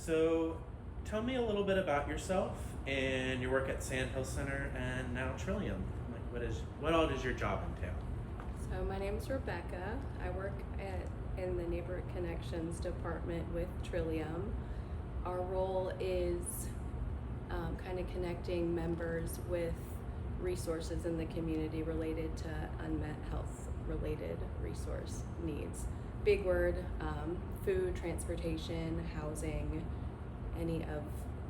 So, tell me a little bit about yourself and your work at Sandhill Center and now Trillium. What all does your job entail? So my name is Rebecca. I work in the Neighborhood Connections department with Trillium. Our role is kind of connecting members with resources in the community related to unmet health-related resource needs. Big word, food, transportation, housing, any of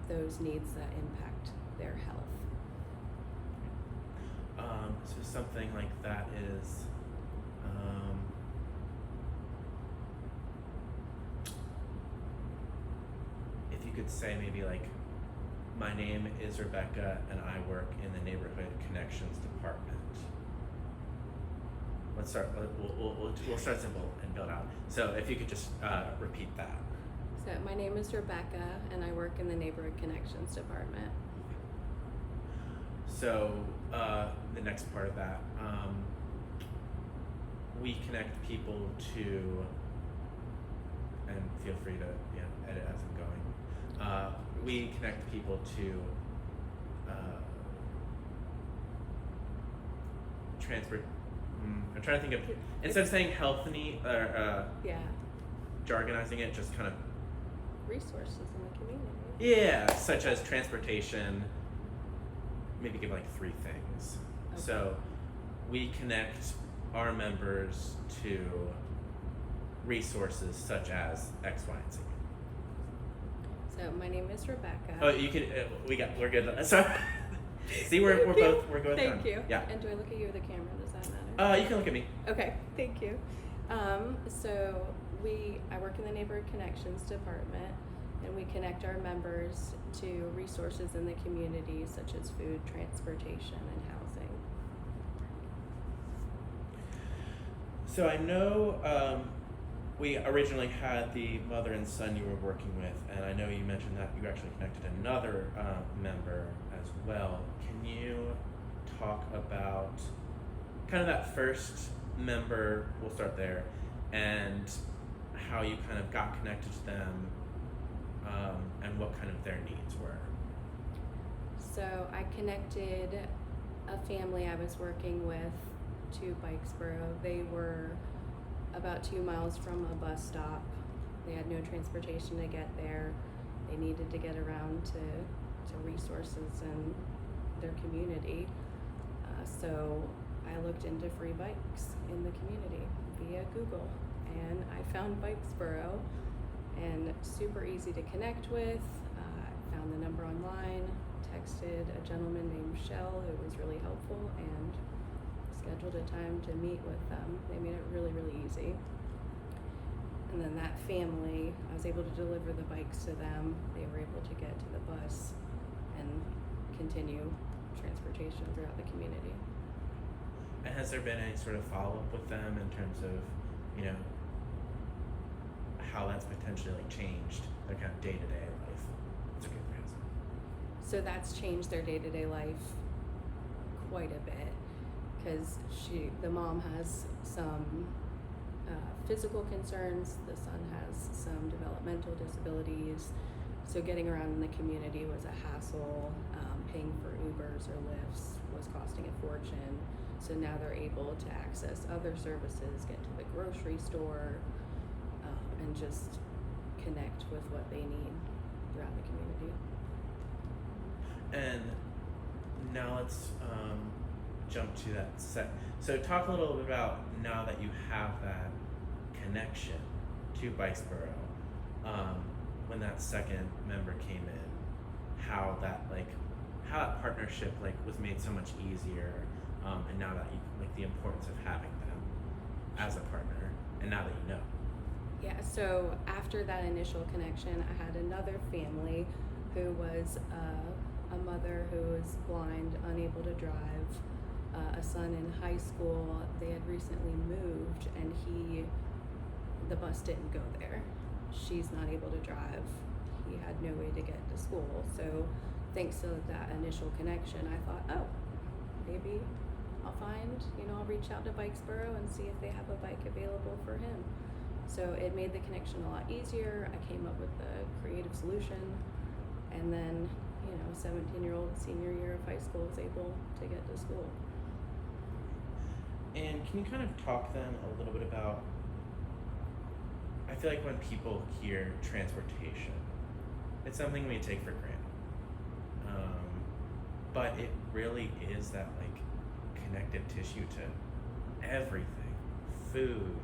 those needs that impact their health. So something like that is, if you could say maybe like, my name is Rebecca and I work in the Neighborhood Connections department. Let's start. We'll start simple and build out. So if you could just repeat that. So my name is Rebecca and I work in the Neighborhood Connections department. So the next part of that, we connect people to, and feel free to edit as I'm going. We connect people to transport. I'm trying to think of, instead of saying health need or jargonizing it, just kind of resources in the community. Yeah, such as transportation. Maybe give like 3 things. Okay. So we connect our members to resources such as X, Y, and Z. So my name is Rebecca. Oh, you can. We're good. Sorry. See, we're both Thank done. you. Yeah. And do I look at you or the camera? Does that matter? You can look at me. Okay. Thank you. So I work in the Neighborhood Connections department, and we connect our members to resources in the community such as food, transportation, and housing. So I know we originally had the mother and son you were working with, and I know you mentioned that you actually connected another member as well. Can you talk about kind of that first member, we'll start there, and how you kind of got connected to them, and what kind of their needs were? So I connected a family I was working with to Bikesboro. They were about 2 miles from a bus stop. They had no transportation to get there. They needed to get around to resources in their community. So I looked into free bikes in the community via Google, and I found Bikesboro, and super easy to connect with. I found the number online, texted a gentleman named Michelle who was really helpful, and scheduled a time to meet with them. They made it really, really easy. And then that family, I was able to deliver the bikes to them. They were able to get to the bus and continue transportation throughout the community. And has there been any sort of follow-up with them in terms of, how that's potentially like changed their kind of day-to-day life? It's okay for us. So that's changed their day-to-day life quite a bit, because the mom has some physical concerns, the son has some developmental disabilities, so getting around in the community was a hassle. Paying for Ubers or Lyfts was costing a fortune, so now they're able to access other services, get to the grocery store, and just connect with what they need throughout the community. And now let's jump to that set. So talk a little bit about, now that you have that connection to Bikesboro, when that second member came in, how that partnership was made so much easier, and now that you the importance of having them as a partner, and now that you know. Yeah, so after that initial connection, I had another family who was a mother who was blind, unable to drive, a son in high school. They had recently moved, and the bus didn't go there. She's not able to drive. He had no way to get to school. So thanks to that initial connection, I thought, oh, maybe I'll reach out to Bikesboro and see if they have a bike available for him. So it made the connection a lot easier. I came up with a creative solution, and then, you know, a 17-year-old senior year of high school was able to get to school. And can you kind of talk then a little bit about, I feel like when people hear transportation, it's something we take for granted. But it really is that like connective tissue to everything. Food,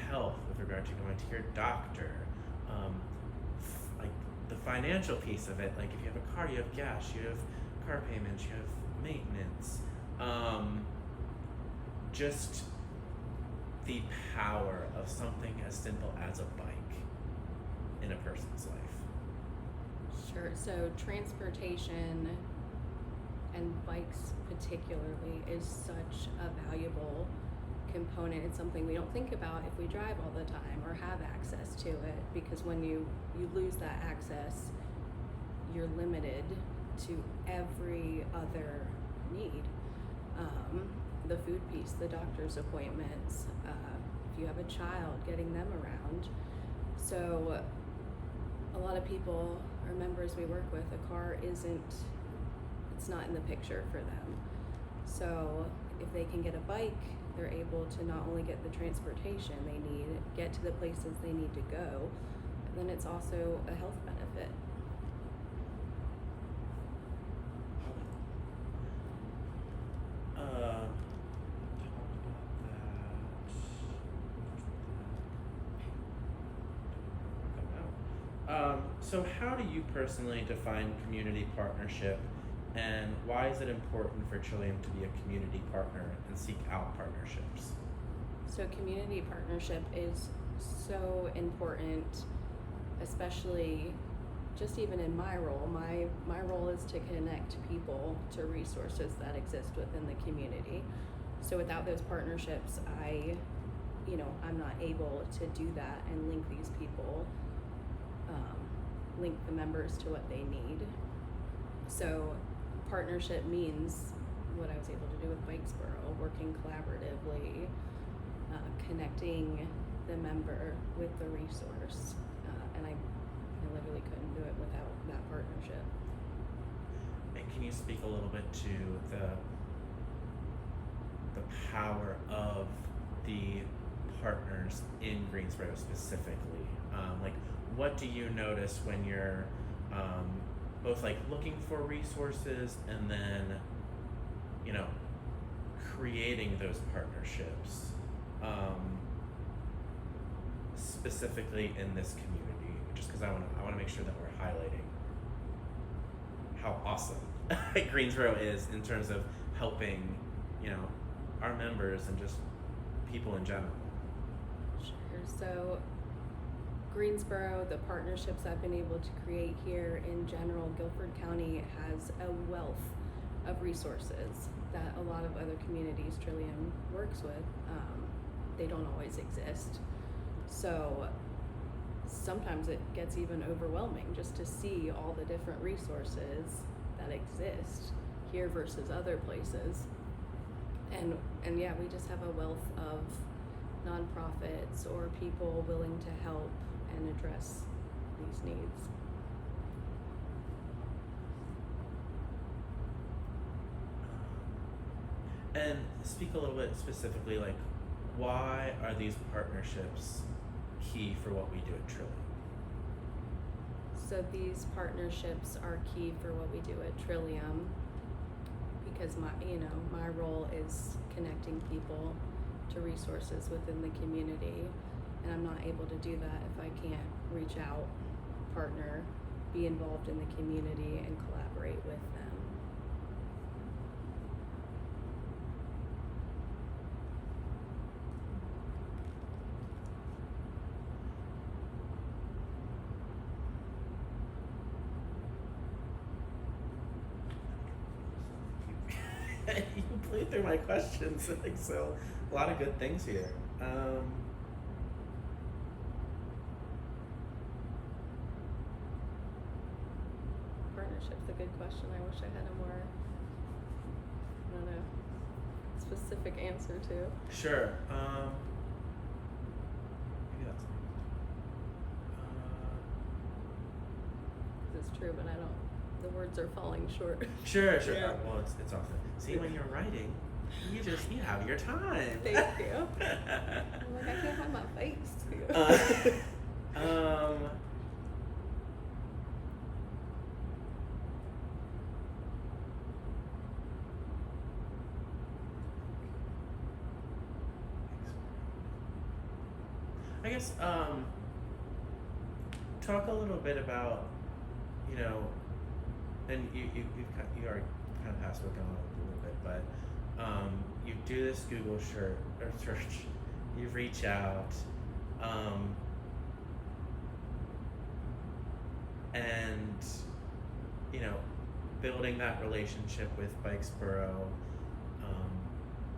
health with regard to going to your doctor, like the financial piece of it, like if you have a car, you have gas, you have car payments, you have maintenance. Just the power of something as simple as a bike in a person's life. Sure. So transportation, and bikes particularly, is such a valuable component. It's something we don't think about if we drive all the time or have access to it, because when you lose that access, you're limited to every other need. The food piece, the doctor's appointments, if you have a child, getting them around. So a lot of people, or members we work with, a car it's not in the picture for them. So if they can get a bike, they're able to not only get the transportation they need, get to the places they need to go, but then it's also a health benefit. So how do you personally define community partnership, and why is it important for Trillium to be a community partner and seek out partnerships? So community partnership is so important, especially just even in my role. My role is to connect people to resources that exist within the community. So without those partnerships, I'm not able to do that and link these people, link the members to what they need. So partnership means what I was able to do with Bikesboro, working collaboratively, connecting the member with the resource, and I literally couldn't do it without that partnership. And can you speak a little bit to the power of the partners in Greensboro specifically? Like, what do you notice when you're both like looking for resources and then, creating those partnerships, specifically in this community? Just because I want to make sure that we're highlighting how awesome Greensboro is in terms of helping, our members and just people in general. Sure. So Greensboro, the partnerships I've been able to create here in general, Guilford County has a wealth of resources that a lot of other communities Trillium works with, they don't always exist. So sometimes it gets even overwhelming just to see all the different resources that exist here versus other places. And yeah, we just have a wealth of nonprofits or people willing to help and address these needs. And speak a little bit specifically, like, why are these partnerships key for what we do at Trillium? So these partnerships are key for what we do at Trillium because my role is connecting people to resources within the community, and I'm not able to do that if I can't reach out, partner, be involved in the community, and collaborate with them. You played through my questions, like, so a lot of good things here. Partnership's a good question. I wish I had a more, specific answer to. Sure. is true, but I don't. The words are falling short. Sure. Yeah. Well, it's awesome. See, when you're writing, you have your time. Thank you. I'm like, I can't have my face. I guess talk a little bit about, and you already kind of passed spoken on it a little bit, but you do this Google search, you reach out, and building that relationship with Bikesboro,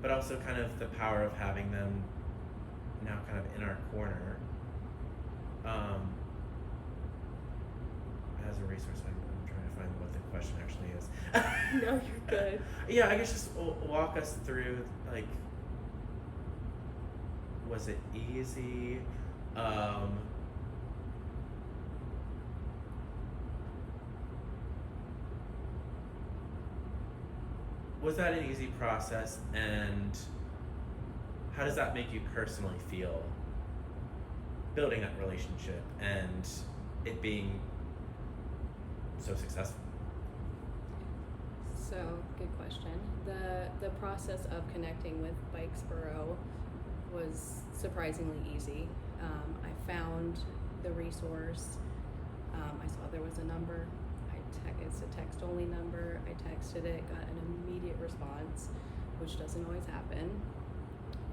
but also kind of the power of having them now kind of in our corner. As a resource, I'm trying to find what the question actually is. No, you're good. Yeah, I guess just walk us through, like, was it easy? Was that an easy process, and how does that make you personally feel building that relationship and it being so successful? So, good question. The process of connecting with Bikesboro was surprisingly easy. I found the resource. I saw there was a number. It's a text-only number. I texted it, got an immediate response, which doesn't always happen.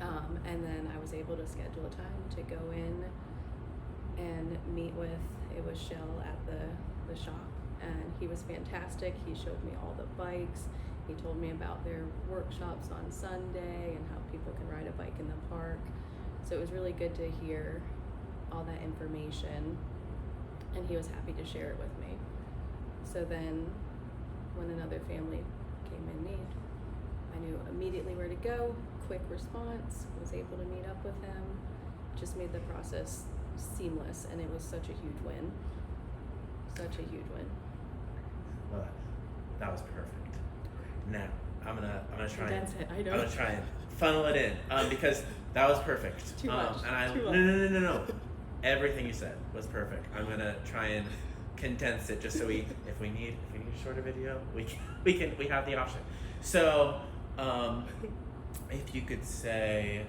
And then I was able to schedule a time to go in and meet with, it was Shell at the shop, and he was fantastic. He showed me all the bikes. He told me about their workshops on Sunday and how people can ride a bike in the park. So it was really good to hear all that information, and he was happy to share it with me. So then when another family came in need, I knew immediately where to go, quick response, was able to meet up with him, just made the process seamless, and it was such a huge win. Such a huge win. Well, that was perfect. Now I'm gonna try Condense and it, I know. I'm gonna try and funnel it in because that was perfect. Too much. And Too much. No. Everything you said was perfect. I'm gonna try and condense it just so if we need a shorter video, we have the option. So if you could say,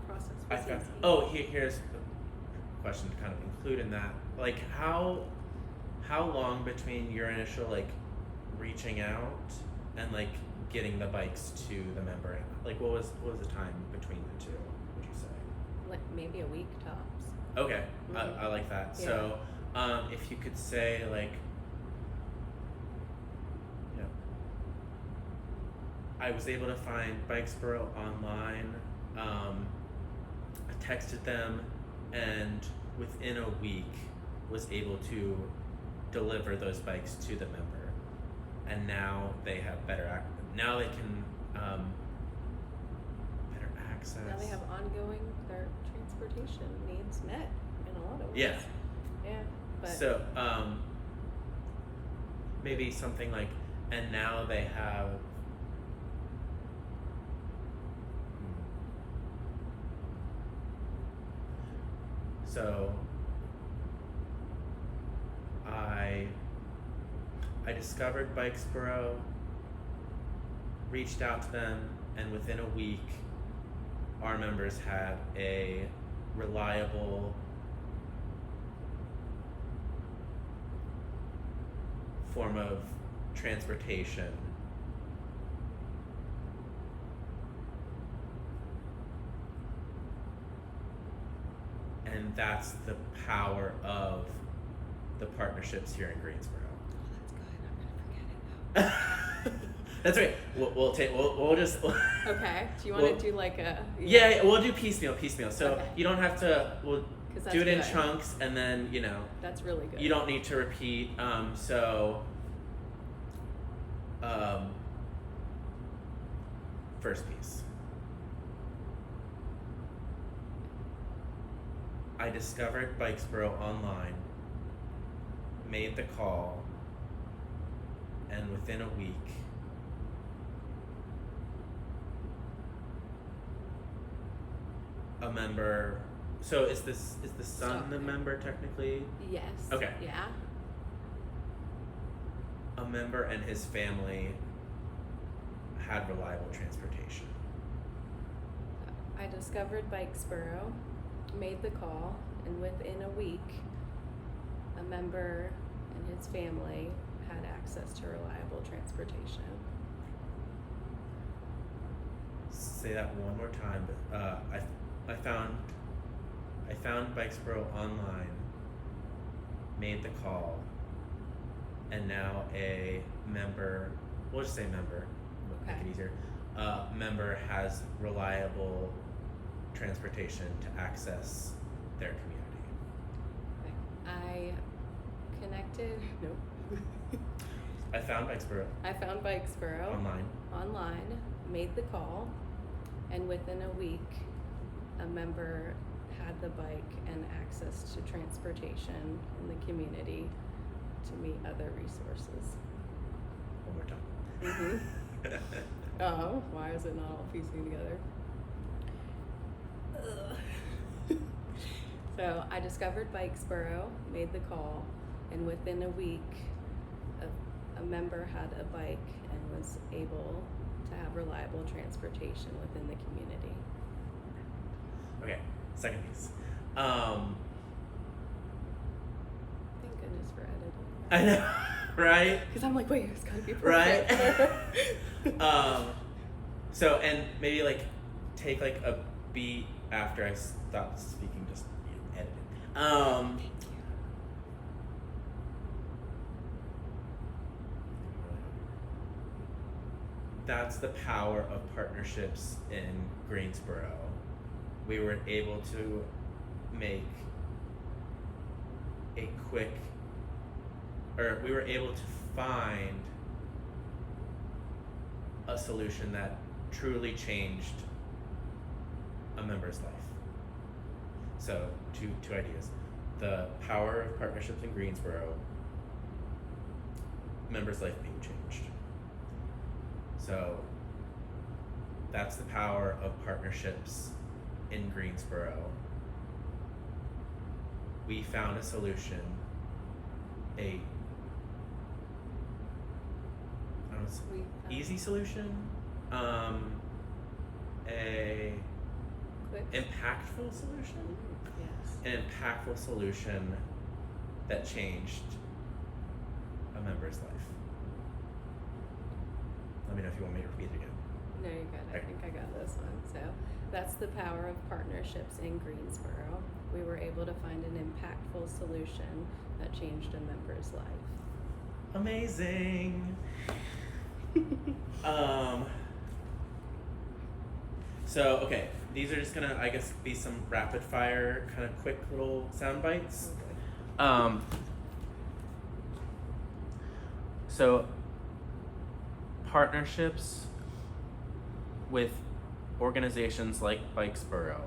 Process was easy. Here's the question to kind of include in that. Like, how long between your initial, like, reaching out and, like, getting the bikes to the member? Like, what was the time between the two, would you say? Like maybe a week tops. Okay, Mhm. I like that. Yeah. So, if you could say, like, I was able to find Bikesboro online. I texted them, and within a week was able to deliver those bikes to the member. And now they have now they can better access. Now they have their transportation needs met in a lot of ways. Yeah. Yeah. But So maybe something like, and now they have. So I discovered Bikesboro, reached out to them, and within a week, our members had a reliable form of transportation. And that's the power of the partnerships here in Greensboro. Oh, that's good. I'm gonna forget it though. That's right. We'll just. Okay. Do you want to do like a? Yeah, we'll do piecemeal. So Okay. you don't have to. We'll 'Cause that's do it in good. chunks, and then That's really good. you don't need to repeat. First piece. I discovered Bikesboro online, made the call, and within a week, a member. So is the son the member technically? Yes. Okay. Yeah. A member and his family had reliable transportation. I discovered Bikesboro, made the call, and within a week, a member and his family had access to reliable transportation. Say that one more time. But I found Bikesboro online, made the call, and now a member. We'll just say member. Okay. Make it easier. Member has reliable transportation to access their community. Okay. I connected. Nope. I found Bikesboro I found Bikesboro online, made the call, and within a week, a member had the bike and access to transportation in the community to meet other resources. One more time. Oh, why is it not all piecing together? Ugh. So I discovered Bikesboro, made the call, and within a week, a member had a bike and was able to have reliable transportation within the community. Okay, second piece. Thank goodness for editing. I know, right? Because I'm like, wait, it's gotta be perfect. Right? So, and maybe like take like a beat after I stop speaking, just edit it. Thank you. That's the power of partnerships in Greensboro. We were able to make a quick, or we were able to find a solution that truly changed a member's life. So, two ideas. The power of partnerships in Greensboro, member's life being changed. So, that's the power of partnerships in Greensboro. We found a solution, easy solution, a Quick. impactful solution, Yes. an impactful solution that changed a member's life. Let me know if you want me to repeat it again. No, you're good. I Okay. think I got this one. So that's the power of partnerships in Greensboro. We were able to find an impactful solution that changed a member's life. Amazing. So okay, these are just gonna, I guess, be some rapid fire, kind of quick little sound bites. Okay. So partnerships with organizations like Bikesboro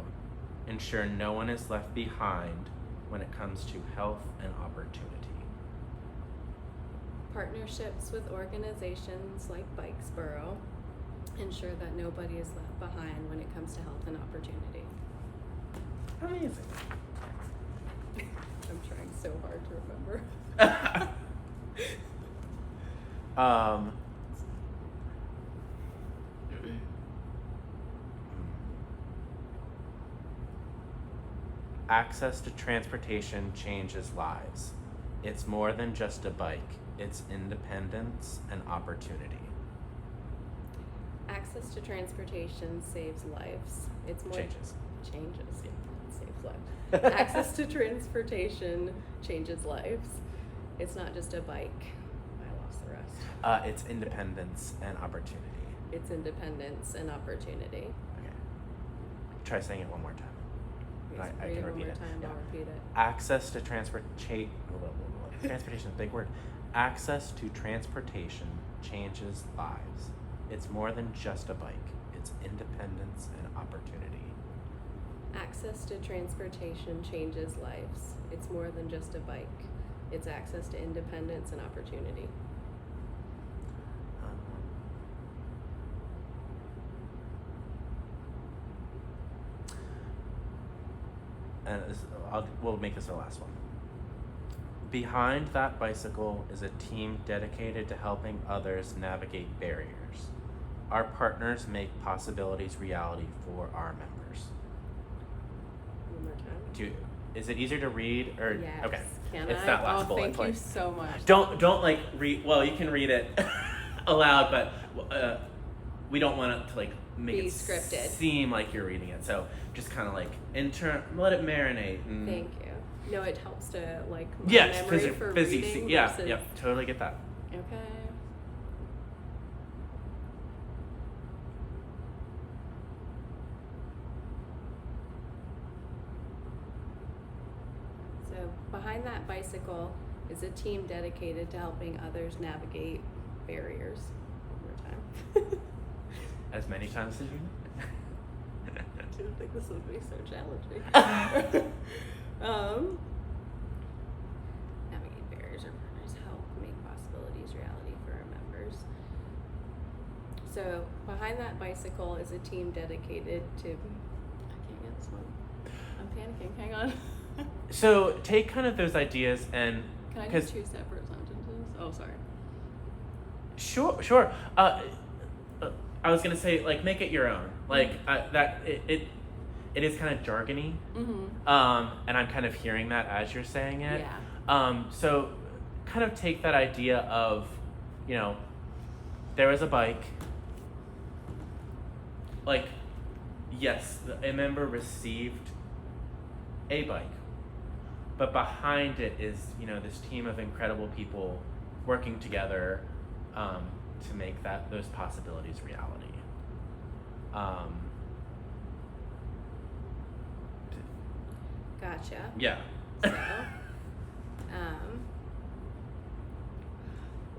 ensure no one is left behind when it comes to health and opportunity. Partnerships with organizations like Bikesboro ensure that nobody is left behind when it comes to health and opportunity. Amazing. I'm trying so hard to remember. Access to transportation changes lives. It's more than just a bike. It's independence and opportunity. Access to transportation saves lives. It's more Changes. Changes. It saves lives. Access to transportation changes lives. It's not just a bike. I lost the rest. It's independence and opportunity. It's independence and opportunity. Okay. Try saying it one more time. Yes, I read can it one repeat more it. time. Yeah. I'll repeat it. Access to transportation is a big word. Access to transportation changes lives. It's more than just a bike. It's independence and opportunity. Access to transportation changes lives. It's more than just a bike. It's access to independence and opportunity. And we'll make this our last one. Behind that bicycle is a team dedicated to helping others navigate barriers. Our partners make possibilities reality for our members. One more time. Is it easier to read or Yes. okay? Can It's I? that last bullet Thank point. you so much. Don't like read. Well, you can read it aloud, but we don't want it to like make Be it scripted. seem like you're reading it. So just kind of like let it marinate. And Thank you. No, it helps to like my yes, memory because for you're busy. reading Yeah, versus... yeah, totally get that. Okay. So behind that bicycle is a team dedicated to helping others navigate barriers. One more time. As many times as you. I didn't think this would be so challenging. Navigate barriers or partners help make possibilities reality for our members. So behind that bicycle is a team dedicated to. I can't get this one. I'm panicking. Hang on. So take kind of those ideas and Can I do 2 separate sentences? Oh, sorry. Sure. I was gonna say like make it your own. Like it is kind of jargony. Mm-hmm. And I'm kind of hearing that as you're saying it. Yeah. So kind of take that idea of, there was a bike. Like, yes, a member received a bike, but behind it is, this team of incredible people working together to make those possibilities reality. Gotcha. Yeah. So,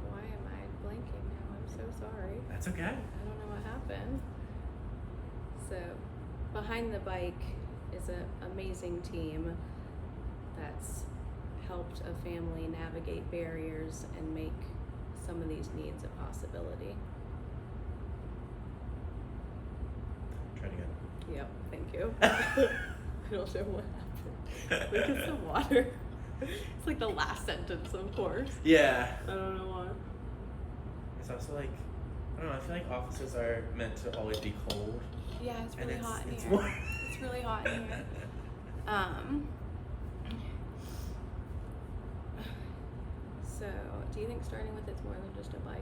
why am I blanking now? I'm so sorry. That's okay. I don't know what happened. So, behind the bike is an amazing team that's helped a family navigate barriers and make some of these needs a possibility. Try it again. Yep, thank you. I don't know what happened. We get some water. It's like the last sentence, of course. Yeah. I don't know why. It's also like, I don't know, I feel like offices are meant to always be cold. Yeah, it's And really hot in it's here. more- It's really hot in here. So, do you think starting with it's more than just a bike?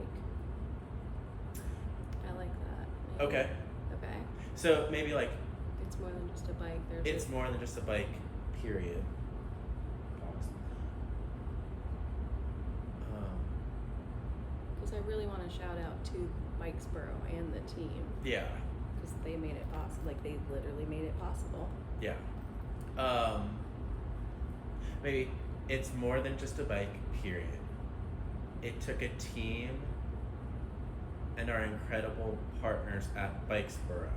I like that. Maybe. Okay. Okay. So maybe like, It's more than just a bike. There's it's more than just a bike, period. Pause. Because I really want to shout out to Bikesboro and the team Yeah. because they made it possible. Like they literally made it possible. Yeah. Maybe it's more than just a bike, period. It took a team and our incredible partners at Bikesboro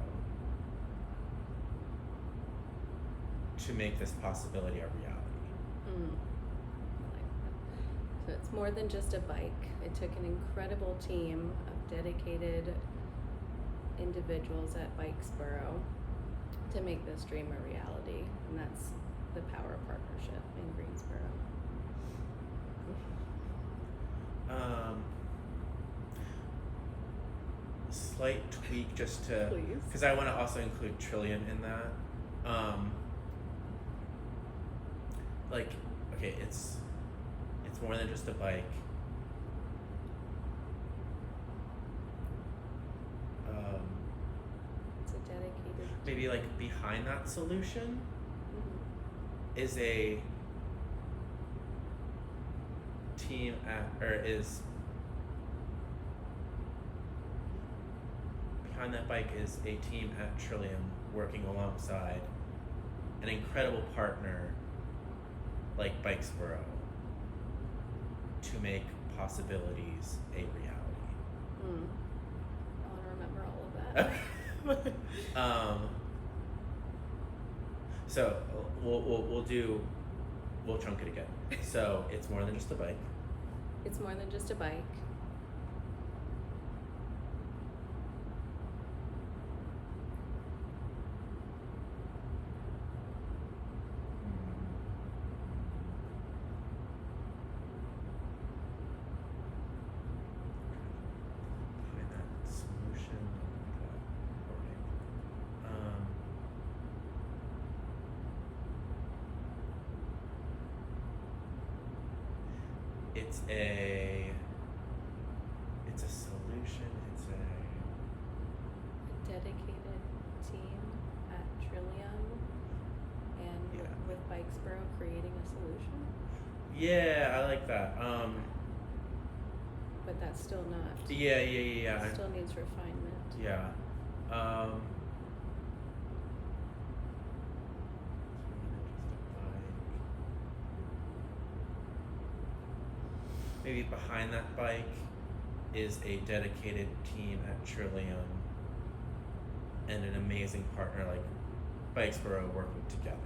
to make this possibility a reality. I like that. So it's more than just a bike. It took an incredible team of dedicated individuals at Bikesboro to make this dream a reality, and that's the power of partnership in Greensboro. Slight tweak just to, Please. because I want to also include Trillion in that. Like, okay, it's more than just a bike. It's a dedicated Maybe like behind that solution Mhm. is a team is behind that bike is a team at Trillium working alongside an incredible partner like Bikesboro to make possibilities a reality. I want to remember all of that. So we'll chunk it again. So it's more than just a bike. It's more than just a bike. Find that solution. It's a solution. It's a Dedicated team at Trillium and Yeah. with Bikesboro creating a solution. yeah. I like that. But that's still not. Yeah. It still needs refinement. Yeah. Maybe behind that bike is a dedicated team at Trillium and an amazing partner like Bikesboro working together.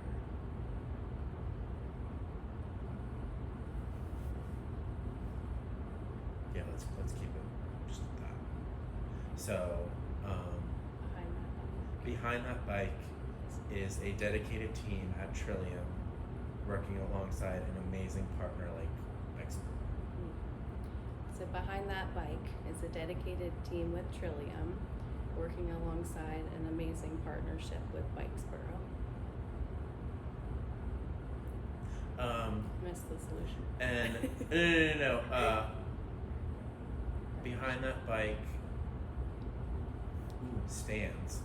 Yeah, let's keep it just at that. So, Behind that bike. behind that bike is a dedicated team at Trillium working alongside an amazing partner like Bikesboro. So behind that bike is a dedicated team with Trillium, working alongside an amazing partnership with Bikesboro. Missed the solution. And no. Behind that bike stands.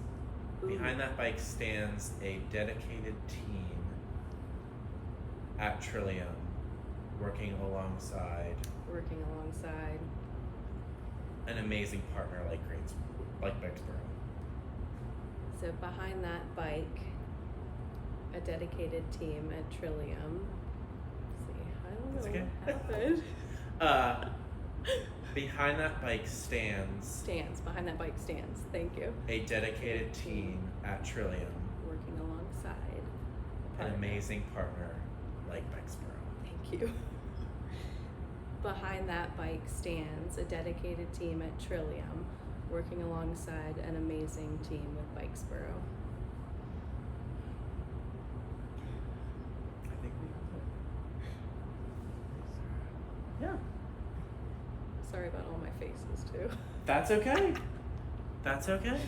Ooh. Behind that bike stands a dedicated team at Trillium, working alongside Working alongside. an amazing partner like Bikesboro. So behind that bike, a dedicated team at Trillium. Let's see, I don't know That's okay. what happened. Behind that bike stands Behind that bike stands. Thank you. a dedicated team at Trillium, Working alongside. a an partner. amazing partner like Bikesboro. Thank you. Behind that bike stands a dedicated team at Trillium, working alongside an amazing team with Bikesboro. I think we. Yeah. Sorry about all my faces too. That's okay. That's okay.